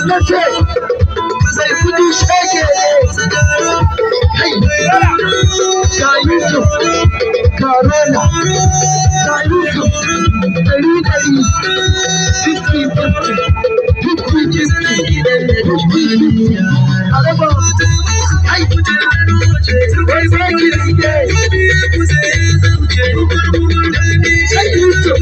na ce mai kudi shege kai ga Yusuf ga Rola ga Yusuf ɗari 50-50 a raba kai wai zaki da ide kai Yusuf